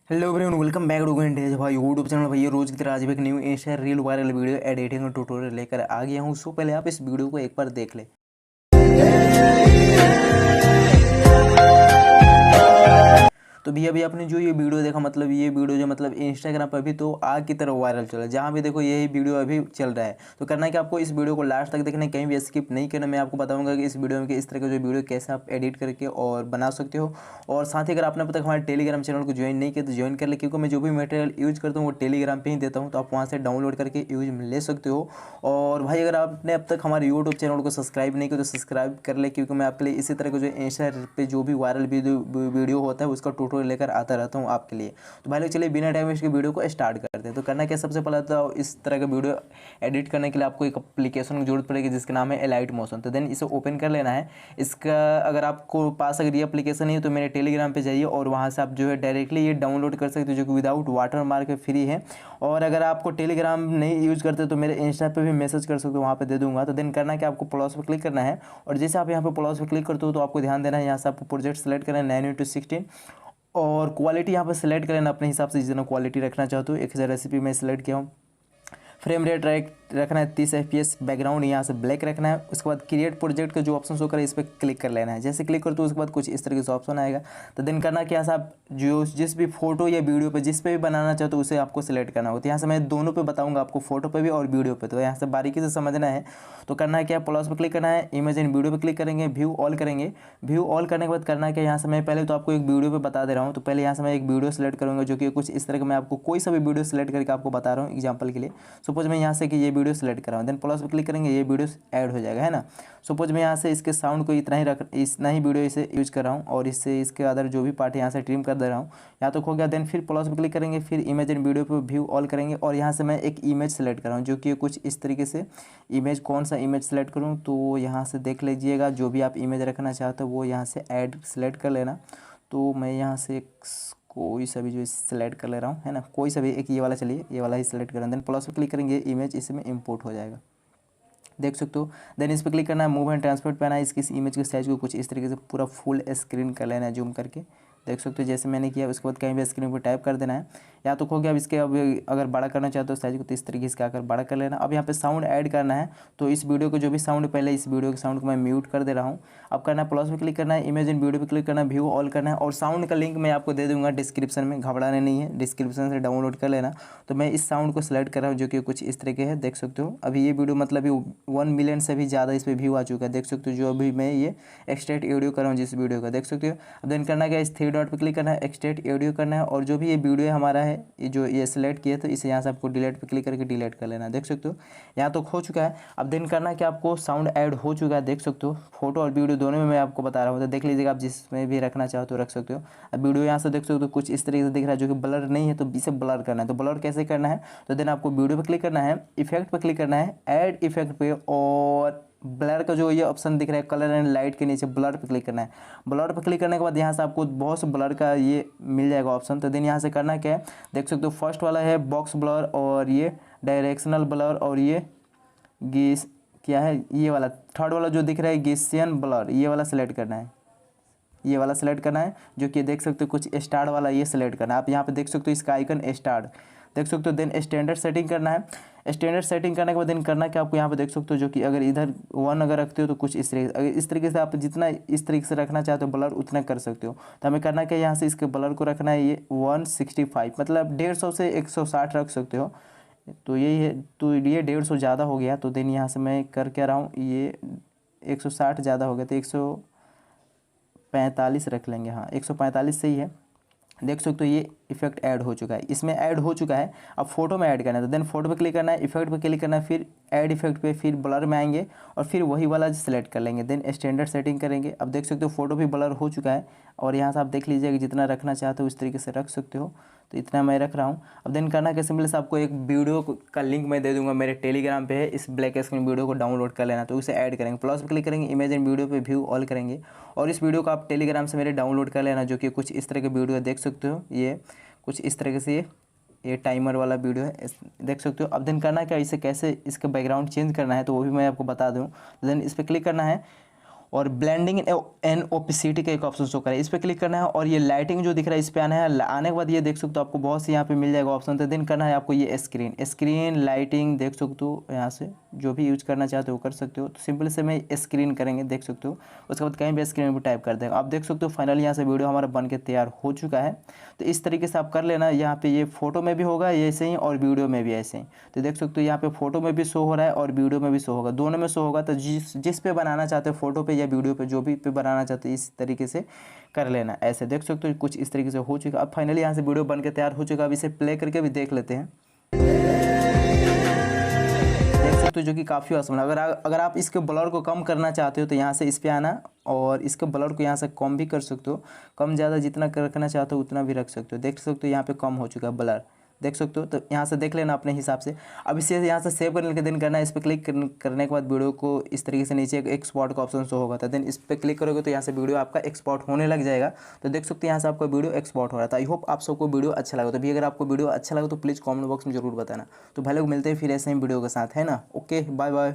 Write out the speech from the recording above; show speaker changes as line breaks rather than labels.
Hello everyone, welcome back to इंडेज भाई YouTube channel. भैया रोज की तरह आज भी एक new Insta reel viral video editing tutorial लेकर आ गया हूँ। सो पहले आप इस वीडियो को एक बार देख ले। तो भैया अभी आपने जो ये वीडियो देखा, मतलब ये वीडियो जो मतलब इंस्टाग्राम पर भी तो आग की तरह वायरल चल रहा है। जहाँ भी देखो यही वीडियो अभी चल रहा है। तो करना है कि आपको इस वीडियो को लास्ट तक देखना है, कहीं भी स्किप नहीं करना। मैं आपको बताऊंगा कि इस वीडियो में कि इस तरह का जो वीडियो कैसे आप एडिट करके और बना सकते हो। और साथ ही अगर आपने अब तक हमारे टेलीग्राम चैनल को ज्वाइन नहीं किया तो ज्वाइन कर ले, क्योंकि मैं जो भी मटेरियल यूज करता हूँ वो टेलीग्राम पर ही देता हूँ। तो आप वहाँ से डाउनलोड करके यूज ले सकते हो। और भाई अगर आपने अब तक हमारे यूट्यूब चैनल को सब्सक्राइब नहीं किया तो सब्सक्राइब कर ले, क्योंकि मैं आपके लिए इसी तरह का जो इंस्टा पे जो भी वायरल वीडियो होता है उसका ट्यूटोरियल लेकर आता रहता हूँ आपके लिए। तो भाई लोग चलिए बिना टाइम वेस्ट के वीडियो को स्टार्ट करते हैं। तो करना क्या, सबसे पहले तो इस तरह का वीडियो एडिट करने के लिए आपको एक एप्लीकेशन की जरूरत पड़ेगी जिसका नाम है एलाइट मोशन। तो देन इसे ओपन कर लेना है। इसका अगर आपको पास अगर ये एप्लीकेशन नहीं है तो मेरे टेलीग्राम पे जाइए और वहाँ से आप जो है डायरेक्टली ये डाउनलोड कर सकते हो, जो कि विदाउट वाटर मार्क फ्री है। और अगर आपको टेलीग्राम नहीं यूज करते तो मेरे इंस्टा पे भी मैसेज कर सकते हो, वहाँ पे दे दूंगा। तो देन करना कि आपको प्लस पे क्लिक करना है। और जैसे आप यहाँ पे प्लस पे क्लिक करते हो तो आपको ध्यान देना है, यहाँ से आपको प्रोजेक्ट सेलेक्ट करना है 9:16। और क्वालिटी यहाँ पर सेलेक्ट करें अपने हिसाब से, जितना क्वालिटी रखना चाहते हो। एक रेसिपी में सेलेक्ट किया हूँ। फ्रेम रेट रखना है 30 FPS। बैकग्राउंड यहाँ से ब्लैक रखना है। उसके बाद क्रिएट प्रोजेक्ट का जो ऑप्शन शो करे इस पर क्लिक कर लेना है। जैसे क्लिक करते हो उसके बाद कुछ इस तरीके से ऑप्शन आएगा। तो देन करना क्या है, आप जो जिस भी फोटो या वीडियो पे जिस पे भी बनाना चाहते हो उसे आपको सिलेक्ट करना होगा। तो यहाँ से मैं दोनों पे बताऊंगा आपको, फोटो पे भी और वीडियो पे। तो यहाँ से बारीकी से समझना है। तो करना है क्या, प्लस पे क्लिक करना है, इमेज एंड वीडियो पे क्लिक करेंगे, व्यू ऑल करेंगे। व्यू ऑल करने के बाद करना है क्या, यहाँ से मैं पहले तो आपको एक वीडियो पे बता दे रहा हूँ। तो पहले यहाँ से मैं एक वीडियो सेलेक्ट करूँगा जो कि कुछ इस तरह का, मैं आपको कोई सा भी वीडियो सेलेक्ट करके आपको बता रहा हूँ एग्जाम्पल के लिए। सपोज मैं यहाँ से कि ये वीडियो सेलेक्ट कर रहा हूँ, देन प्लस पे क्लिक करेंगे, ये वीडियो ऐड हो जाएगा, है ना। सपोज मैं यहाँ से इसके साउंड को इतना ही वीडियो इसे यूज कर रहा हूँ और इससे इसके अदर जो भी पार्ट यहाँ से ट्रिम कर दे रहा हूँ। यहाँ तो हो गया। देन फिर प्लस पे क्लिक करेंगे, फिर इमेज एंड वीडियो पे व्यू ऑल करेंगे। और यहाँ से मैं एक इमेज सेलेक्ट कर रहा हूँ जो कि कुछ इस तरीके से। इमेज कौन सा इमेज सेलेक्ट करूँ, तो यहाँ से देख लीजिएगा, जो भी आप इमेज रखना चाहते हो वो यहाँ से ऐड सेलेक्ट कर लेना। तो मैं यहाँ से कोई सा भी जो सेलेक्ट कर ले रहा हूँ, है ना, कोई सा भी एक, ये वाला, चलिए ये वाला ही सेलेक्ट करें। देन प्लस पे क्लिक करेंगे, इमेज इसमें इंपोर्ट हो जाएगा, देख सकते हो। देन इस पर क्लिक करना है, मूव एंड ट्रांसपोर्ट पे आना है। इसकी इमेज के साइज को कुछ इस तरीके से पूरा फुल स्क्रीन कर लेना है, जूम करके, देख सकते हो जैसे मैंने किया। उसके बाद कहीं भी स्क्रीन पर टाइप कर देना है। या तो हो गया। अब इसके अब अगर बड़ा करना चाहते हो साइज को तो इस तरीके से आकर बड़ा कर लेना। अब यहाँ पे साउंड ऐड करना है। तो इस वीडियो को जो भी साउंड, पहले इस वीडियो के साउंड को मैं म्यूट कर दे रहा हूँ। अब करना है प्लस पे क्लिक करना है, इमेज एंड वीडियो पे क्लिक करना है, व्यू ऑल करना है। और साउंड का लिंक मैं आपको दे दूंगा डिस्क्रिप्शन में, घबराने नहीं है, डिस्क्रिप्शन से डाउनलोड कर लेना। तो मैं इस साउंड को सेलेक्ट कर रहा हूँ जो कि कुछ इस तरीके है, देख सकते हो। अभी ये वीडियो मतलब 1 मिलियन से भी ज़्यादा इस पर व्यू आ चुका है, देख सकते हो। जो अभी मैं ये एक्सट्रैक्ट ऑडियो कर रहा हूँ जिस वीडियो का, देख सकते हो। अब देन करना क्या, इस 3 डॉट पे क्लिक करना है, एक्सट्रैक्ट ऑडियो करना है। और जो भी ये वीडियो हमारा है, ये जो ये सेलेक्ट किया तो इसे यहाँ से आपको डिलीट पे क्लिक करके डिलीट कर लेना, देख सकते हो। यहाँ तो हो चुका है। अब देन करना है कि आपको साउंड ऐड हो चुका है, देख सकते हो। फोटो और वीडियो दोनों में मैं आपको बता रहा हूँ, तो देख लीजिएगा, आप जिसमें भी रखना चाहो तो रख सकते हो। अब वीडियो यहाँ से देख सकते हो कुछ इस तरीके से दिख रहा है, जो कि ब्लर नहीं है, तो इसे ब्लर करना है। तो ब्लर कैसे करना है, तो देन आपको वीडियो पे क्लिक करना है, इफेक्ट पे क्लिक करना है, ऐड इफेक्ट पे, और ब्लर का जो ये ऑप्शन दिख रहा है कलर एंड लाइट के नीचे, ब्लर पे क्लिक करना है। ब्लर पे क्लिक करने के बाद यहाँ से आपको बहुत से ब्लर का ये मिल जाएगा ऑप्शन। तो देन यहाँ से करना क्या है, देख सकते हो। फर्स्ट वाला है बॉक्स ब्लर, और ये डायरेक्शनल ब्लर, और ये गीस क्या है, ये वाला थर्ड वाला जो दिख रहा है गीसियन ब्लर, ये वाला सेलेक्ट करना है। ये वाला सेलेक्ट करना है, जो कि देख सकते हो कुछ स्टार वाला, ये सेलेक्ट करना है। आप यहाँ पे देख सकते हो इसका आइकन स्टार, देख सकते हो। देन स्टैंडर्ड सेटिंग करना है। स्टैंडर्ड सेटिंग करने के बाद देन करना क्या, आपको यहाँ पे देख सकते हो, जो कि अगर इधर 1 अगर रखते हो तो कुछ इस तरीके से, अगर इस तरीके से आप जितना इस तरीके से रखना चाहते हो ब्लर उतना कर सकते हो। तो हमें करना क्या, यहाँ से इसके ब्लर को रखना है ये 165, मतलब 150 से 160 रख सकते हो। तो यही है, तो ये 150 ज़्यादा हो गया। तो देन यहाँ से मैं कर क्या रहा हूँ, ये 160 ज़्यादा हो गया तो 145 रख लेंगे। हाँ 145 सही है, देख सकते हो। ये इफेक्ट ऐड हो चुका है, इसमें ऐड हो चुका है। अब फोटो में ऐड करना है, तो देन फोटो पे क्लिक करना है, इफेक्ट पे क्लिक करना है, फिर ऐड इफेक्ट पे, फिर ब्लर में आएंगे और फिर वही वाला सेलेक्ट कर लेंगे। देन स्टैंडर्ड सेटिंग करेंगे। अब देख सकते हो फोटो भी ब्लर हो चुका है। और यहाँ से आप देख लीजिएगा, जितना रखना चाहते हो उस तरीके से रख सकते हो। तो इतना मैं रख रहा हूँ। अब देन करना है कि सिंपल से आपको एक वीडियो का लिंक मैं दे दूंगा, मेरे टेलीग्राम पे है, इस ब्लैक स्क्रीन वीडियो को डाउनलोड कर लेना। तो उसे ऐड करेंगे, प्लस पे क्लिक करेंगे, इमेज एंड वीडियो पे व्यू ऑल करेंगे। और इस वीडियो को आप टेलीग्राम से मेरे डाउनलोड कर लेना, जो कि कुछ इस तरह के वीडियो देख सकते हो। ये कुछ इस तरीके से ये टाइमर वाला वीडियो है, देख सकते हो। अब देन करना क्या, इसे कैसे इसका बैकग्राउंड चेंज करना है तो वो भी मैं आपको बता दूँ। देन इस पर क्लिक करना है और ब्लेंडिंग एंड ओपेसिटी का एक ऑप्शन शो करें, इस पर क्लिक करना है और ये लाइटिंग जो दिख रहा है इस पर आना है। आने के बाद ये देख सकते हो आपको बहुत सी यहाँ पे मिल जाएगा ऑप्शन। तो देन करना है आपको ये स्क्रीन लाइटिंग देख सकते हो, यहाँ से जो भी यूज करना चाहते हो कर सकते हो। तो सिंपल से मैं स्क्रीन करेंगे देख सकते हो, उसके बाद कहीं भी स्क्रीन पर टाइप कर देगा। आप देख सकते हो फाइनली यहाँ से वीडियो हमारा बन के तैयार हो चुका है। तो इस तरीके से आप कर लेना। यहाँ पे ये फोटो में भी होगा ऐसे ही और वीडियो में भी ऐसे ही। तो देख सकते हो यहाँ पे फोटो में भी शो हो रहा है और वीडियो में भी शो होगा, दोनों में शो होगा। तो जिस पे बनाना चाहते हो फोटो पे या वीडियो पे, जो भी पे बनाना चाहते हो इस तरीके से कर लेना। ऐसे देख सकते हो कुछ इस तरीके से हो चुका। अब फाइनली यहाँ से वीडियो बन के तैयार हो चुका। अब इसे प्ले करके भी देख लेते हैं, देख सकते हो जो कि काफ़ी आसान है। अगर आप इसके ब्लर को कम करना चाहते हो तो यहाँ से इस पे आना और इसके ब्लर को यहाँ से कम भी कर सकते हो। कम ज़्यादा जितना रखना चाहते हो उतना भी रख सकते हो। देख सकते हो यहाँ पे कम हो चुका है ब्लर, देख सकते हो। तो यहाँ से देख लेना अपने हिसाब से। अब इसे यहाँ से सेव करने के दिन करना है, इस पर क्लिक करने के बाद वीडियो को इस तरीके से नीचे एक एक्सपोर्ट का ऑप्शन शो होगा। तो देन इस पर क्लिक करोगे तो यहाँ से वीडियो आपका एक्सपोर्ट होने लग जाएगा। तो देख सकते हैं यहाँ से आपका वीडियो एक्सपोर्ट हो रहा था। आई होप आप सबको वीडियो अच्छा लगा। तो भी अगर आपको वीडियो अच्छा लगा तो प्लीज़ कमेंट बॉक्स में जरूर बताना। तो भाई लोग मिलते हैं फिर ऐसे ही वीडियो के साथ, है ना। Okay, bye bye.